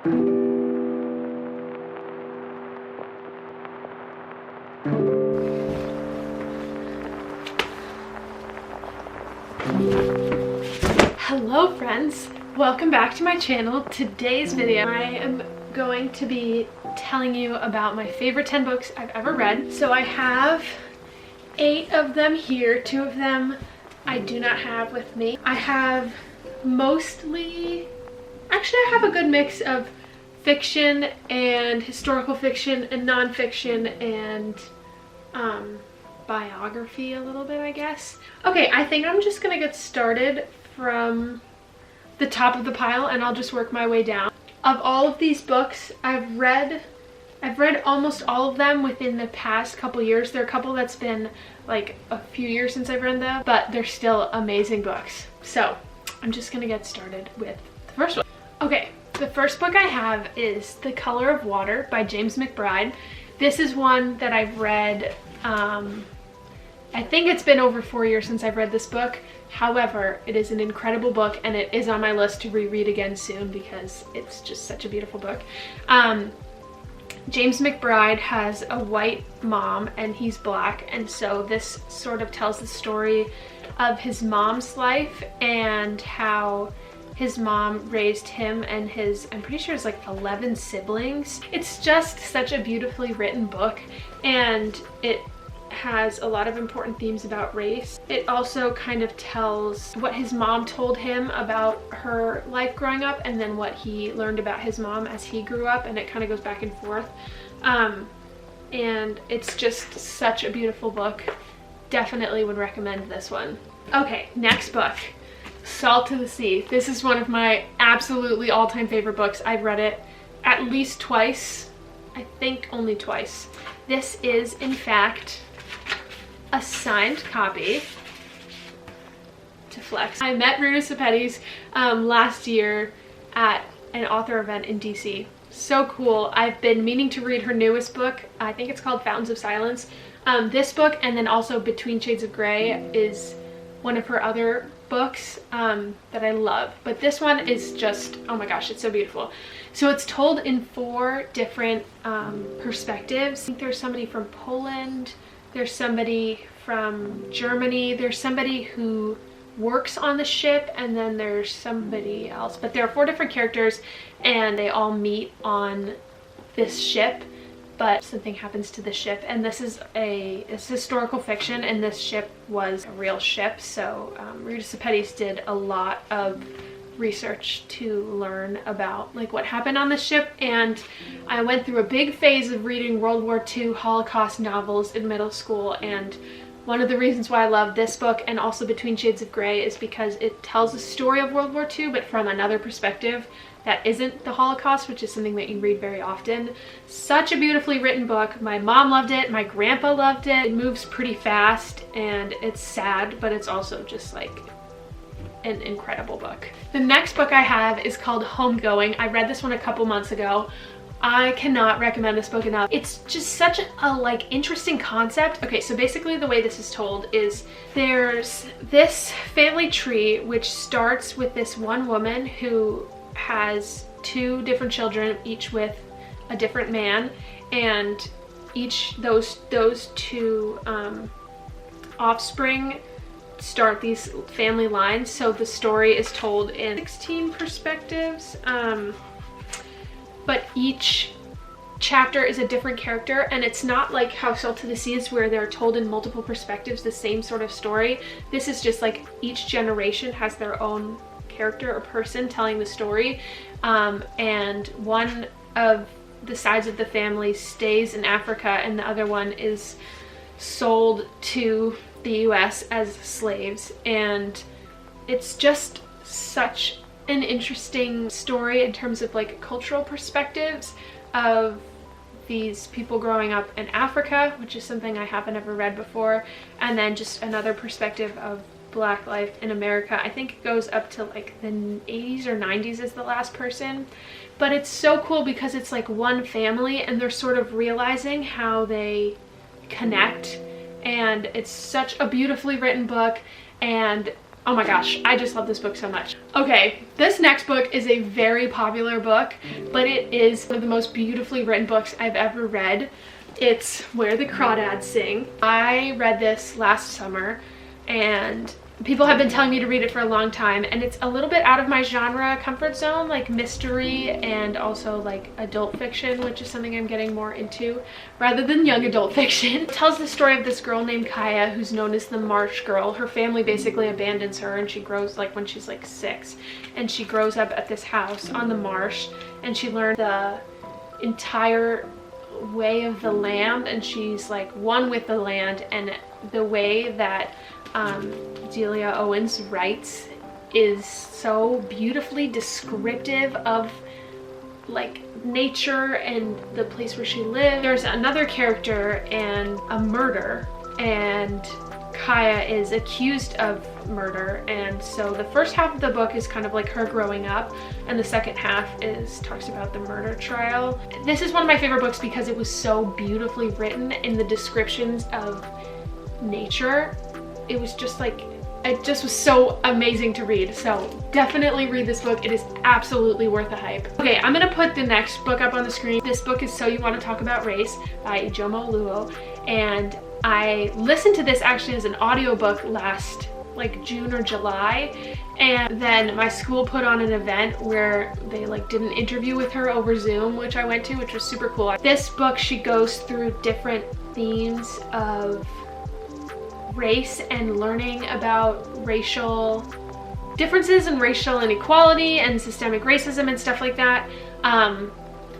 Hello friends, welcome back to my channel. Today's video I am going to be telling you about my favorite 10 books I've ever read. So I have 8 of them here. 2 of them I do not have with me. I have mostly, actually I have a good mix of fiction and historical fiction and non-fiction and biography a little bit, I guess. Okay, I think I'm just gonna get started from the top of the pile and I'll just work my way down. Of all of these books, I've read almost all of them within the past couple years. There are a couple that's been like a few years since I've read them, but they're still amazing books. So I'm just gonna get started with the first one. Okay, the first book I have is The Color of Water by James McBride. This is one that I've read, I think it's been over 4 years since I've read this book. However, it is an incredible book and it is on my list to reread again soon because it's just such a beautiful book. James McBride has a white mom and he's black, and so this sort of tells the story of his mom's life and how his mom raised him and his, I'm pretty sure it's like 11 siblings. It's just such a beautifully written book, and it has a lot of important themes about race. It also kind of tells what his mom told him about her life growing up and then what he learned about his mom as he grew up, and it kind of goes back and forth. And it's just such a beautiful book. Definitely would recommend this one. Okay, next book, Salt of the Sea. This is one of my absolutely all-time favorite books. I've read it at least twice. I think only twice. This is, in fact, a signed copy to flex. I met Rita Sepetys last year at an author event in DC. So cool. I've been meaning to read her newest book. I think it's called Fountains of Silence. This book, and then also Between Shades of Grey, is one of her other books that I love. But this one is just, oh my gosh, it's so beautiful. So it's told in 4 different perspectives. I think there's somebody from Poland, there's somebody from Germany, there's somebody who works on the ship, and then there's somebody else. But there are 4 different characters and they all meet on this ship, but something happens to the ship, and this is it's historical fiction, and this ship was a real ship. So Rita Sepetys did a lot of research to learn about like what happened on the ship, and I went through a big phase of reading World War II Holocaust novels in middle school, and one of the reasons why I love this book and also Between Shades of Grey is because it tells the story of World War II but from another perspective that isn't the Holocaust, which is something that you read very often. Such a beautifully written book. My mom loved it, my grandpa loved it. It moves pretty fast and it's sad, but it's also just like an incredible book. The next book I have is called Homegoing. I read this one a couple months ago. I cannot recommend this book enough. It's just such a like interesting concept. Okay, so basically the way this is told is there's this family tree which starts with this one woman who has 2 different children, each with a different man, and those 2 offspring start these family lines. So the story is told in 16 perspectives, but each chapter is a different character, and it's not like how Salt of the Sea is where they're told in multiple perspectives the same sort of story. This is just like each generation has their own character or person telling the story, and one of the sides of the family stays in Africa and the other one is sold to the US as slaves, and it's just such an interesting story in terms of like cultural perspectives of these people growing up in Africa, which is something I haven't ever read before, and then just another perspective of Black life in America. I think it goes up to like the 80s or 90s as the last person, but it's so cool because it's like one family and they're sort of realizing how they connect, and it's such a beautifully written book, and Oh my gosh, I just love this book so much. Okay, this next book is a very popular book, but it is one of the most beautifully written books I've ever read. It's Where the Crawdads Sing. I read this last summer, and people have been telling me to read it for a long time, and it's a little bit out of my genre comfort zone, like mystery and also like adult fiction, which is something I'm getting more into rather than young adult fiction. It tells the story of this girl named Kaya, who's known as the Marsh girl. Her family basically abandons her, and she grows like when she's like 6, and she grows up at this house on the marsh, and she learned the entire way of the land, and she's like one with the land. And the way that Delia Owens writes is so beautifully descriptive of like nature and the place where she lived. There's another character and a murder, and Kaya is accused of murder, and so the first half of the book is kind of like her growing up, and the second half talks about the murder trial. This is one of my favorite books because it was so beautifully written in the descriptions of nature. It was just like, it just was so amazing to read. So definitely read this book. It is absolutely worth the hype. Okay, I'm gonna put the next book up on the screen. This book is So You Want to Talk About Race by Ijeoma Oluo, and I listened to this actually as an audiobook last like June or July, and then my school put on an event where they like did an interview with her over Zoom, which I went to, which was super cool. This book, she goes through different themes of race and learning about racial differences and racial inequality and systemic racism and stuff like that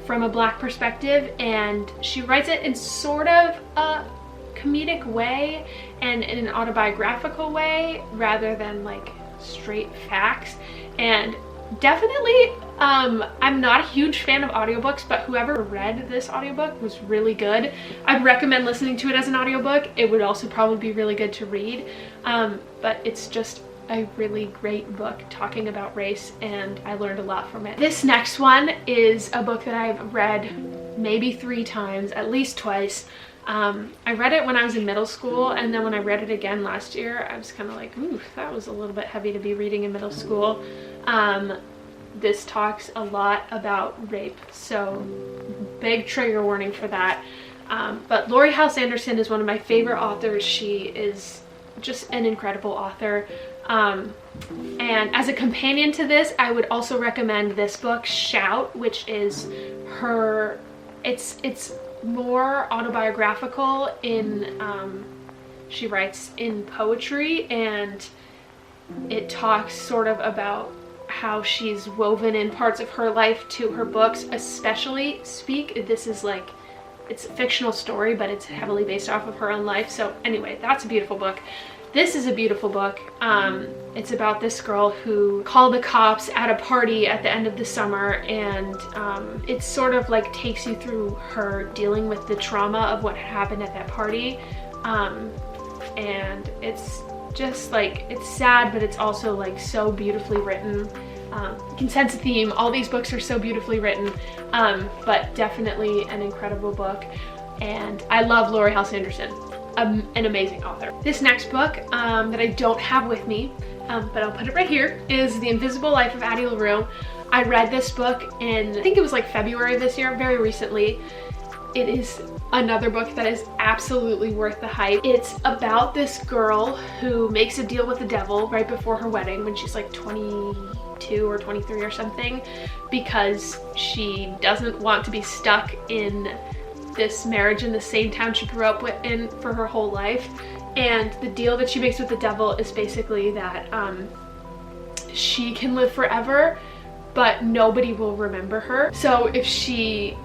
from a Black perspective, and she writes it in sort of a comedic way and in an autobiographical way rather than like straight facts. And definitely I'm not a huge fan of audiobooks, but whoever read this audiobook was really good. I'd recommend listening to it as an audiobook. It would also probably be really good to read, but it's just a really great book talking about race, and I learned a lot from it. This next one is a book that I've read maybe 3 times, at least twice. I read it when I was in middle school, and then when I read it again last year, I was kind of like, ooh, that was a little bit heavy to be reading in middle school. This talks a lot about rape, so big trigger warning for that. But Lori House Anderson is one of my favorite authors. She is just an incredible author. And as a companion to this, I would also recommend this book, Shout, which is her, it's more autobiographical in, she writes in poetry, and it talks sort of about how she's woven in parts of her life to her books, especially Speak. This is like, it's a fictional story, but it's heavily based off of her own life. So anyway, that's a beautiful book. This is a beautiful book. It's about this girl who called the cops at a party at the end of the summer, and it sort of like takes you through her dealing with the trauma of what happened at that party. And it's just like, it's sad, but it's also like so beautifully written. You can sense a theme. All these books are so beautifully written, but definitely an incredible book. And I love Lori House Anderson. An amazing author. This next book that I don't have with me, but I'll put it right here, is The Invisible Life of Addie LaRue. I read this book in, I think it was like February of this year, very recently. It is another book that is absolutely worth the hype. It's about this girl who makes a deal with the devil right before her wedding when she's like 22 or 23 or something, because she doesn't want to be stuck in this marriage in the same town she grew up in for her whole life. And the deal that she makes with the devil is basically that she can live forever, but nobody will remember her. So if she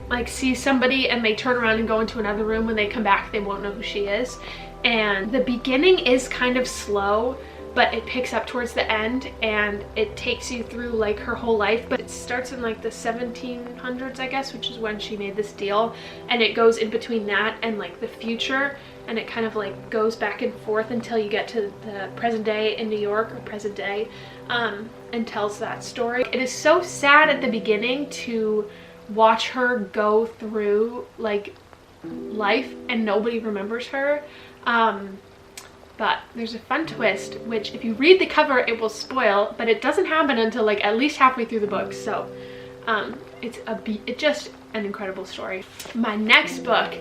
like sees somebody and they turn around and go into another room, when they come back they won't know who she is. And the beginning is kind of slow, but it picks up towards the end, and it takes you through like her whole life. But it starts in like the 1700s, I guess, which is when she made this deal, and it goes in between that and like the future, and it kind of like goes back and forth until you get to the present day in New York, or present day, and tells that story. It is so sad at the beginning to watch her go through like life and nobody remembers her. but there's a fun twist, which if you read the cover, it will spoil, but it doesn't happen until like at least halfway through the book. So it's just an incredible story. My next book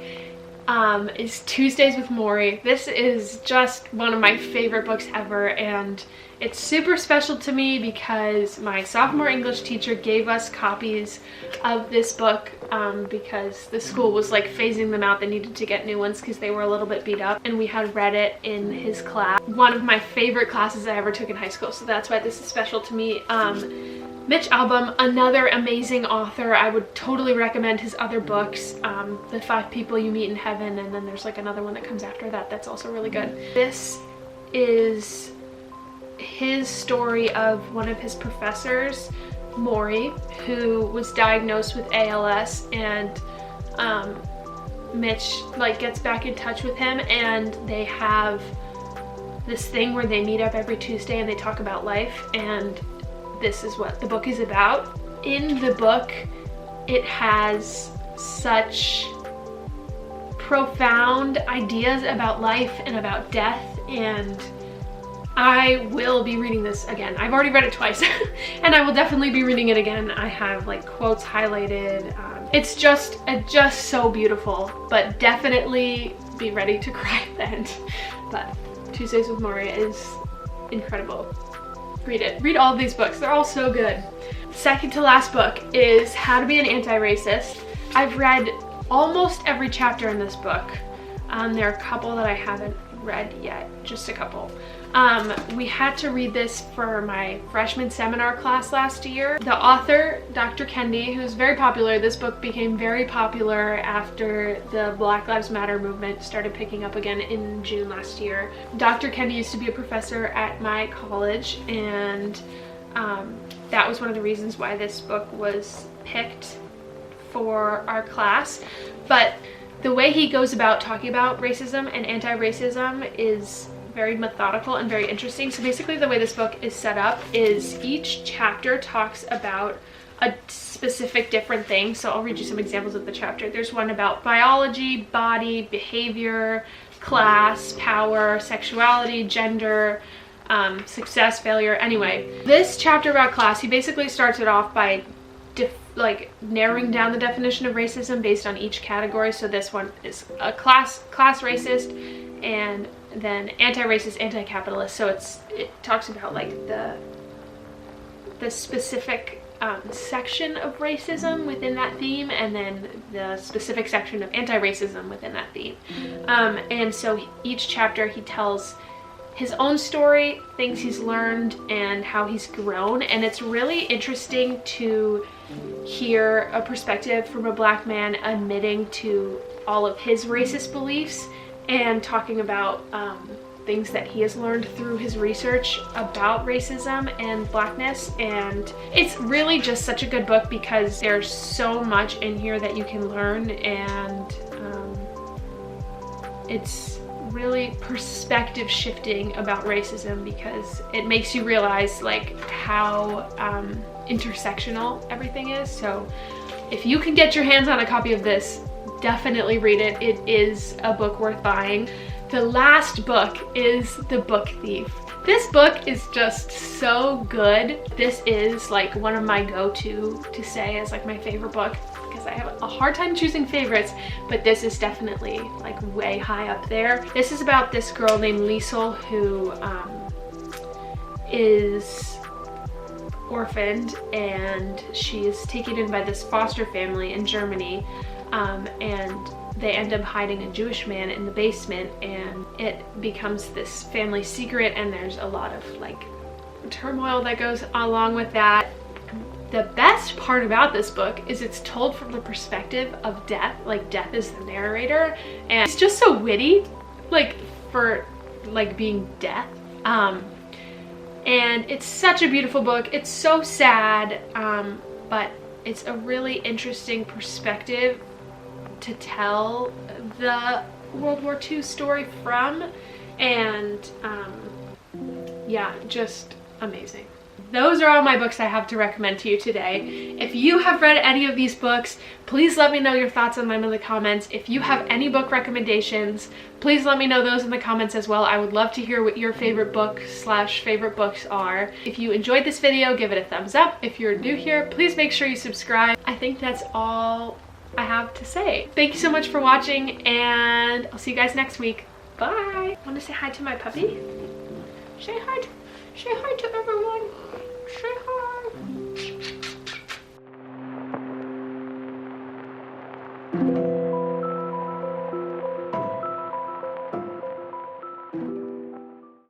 is Tuesdays with Mori. This is just one of my favorite books ever, and it's super special to me because my sophomore English teacher gave us copies of this book because the school was like phasing them out. They needed to get new ones because they were a little bit beat up, and we had read it in his class. One of my favorite classes I ever took in high school, so that's why this is special to me. Mitch Albom, another amazing author. I would totally recommend his other books, The 5 People You Meet in Heaven, and then there's like another one that comes after that that's also really good. This is his story of one of his professors, Mori, who was diagnosed with ALS, and Mitch like gets back in touch with him, and they have this thing where they meet up every Tuesday and they talk about life, and this is what the book is about. In the book, it has such profound ideas about life and about death, and I will be reading this again. I've already read it twice and I will definitely be reading it again. I have like quotes highlighted. It's just so beautiful, but definitely be ready to cry at the end. But Tuesdays with Mori is incredible. Read it. Read all of these books. They're all so good. Second to last book is How to Be an Anti-Racist. I've read almost every chapter in this book. There are a couple that I haven't read yet, just a couple. We had to read this for my freshman seminar class last year. The author, Dr. Kendi, who's very popular, this book became very popular after the Black Lives Matter movement started picking up again in June last year. Dr. Kendi used to be a professor at my college, and that was one of the reasons why this book was picked for our class. But the way he goes about talking about racism and anti-racism is very methodical and very interesting. So basically the way this book is set up is each chapter talks about a specific different thing. So I'll read you some examples of the chapter. There's one about biology, body, behavior, class, power, sexuality, gender, success, failure. Anyway, this chapter about class, he basically starts it off by narrowing down the definition of racism based on each category. So this one is a class racist, and then anti-racist, anti-capitalist. So it talks about like the specific section of racism within that theme, and then the specific section of anti-racism within that theme. And so each chapter he tells his own story, things he's learned, and how he's grown. And it's really interesting to hear a perspective from a Black man admitting to all of his racist beliefs and talking about things that he has learned through his research about racism and Blackness. And it's really just such a good book because there's so much in here that you can learn, and it's really perspective shifting about racism because it makes you realize like how intersectional everything is. So if you can get your hands on a copy of this, definitely read it. It is a book worth buying. The last book is The Book Thief. This book is just so good. This is like one of my go-to to say as like my favorite book, because I have a hard time choosing favorites, but this is definitely like way high up there. This is about this girl named Liesel who is orphaned, and she is taken in by this foster family in Germany, and they end up hiding a Jewish man in the basement, and it becomes this family secret, and there's a lot of like turmoil that goes along with that. The best part about this book is it's told from the perspective of Death. Like Death is the narrator, and it's just so witty, like for like being Death. And it's such a beautiful book. It's so sad, but it's a really interesting perspective to tell the World War II story from, and yeah, just amazing. those are all my books I have to recommend to you today. If you have read any of these books, please let me know your thoughts on them in the comments. If you have any book recommendations, please let me know those in the comments as well. I would love to hear what your favorite book / favorite books are. If you enjoyed this video, give it a thumbs up. If you're new here, please make sure you subscribe. I think that's all I have to say. Thank you so much for watching, and I'll see you guys next week. Bye. Want to say hi to my puppy? Say hi to everyone. Say hi.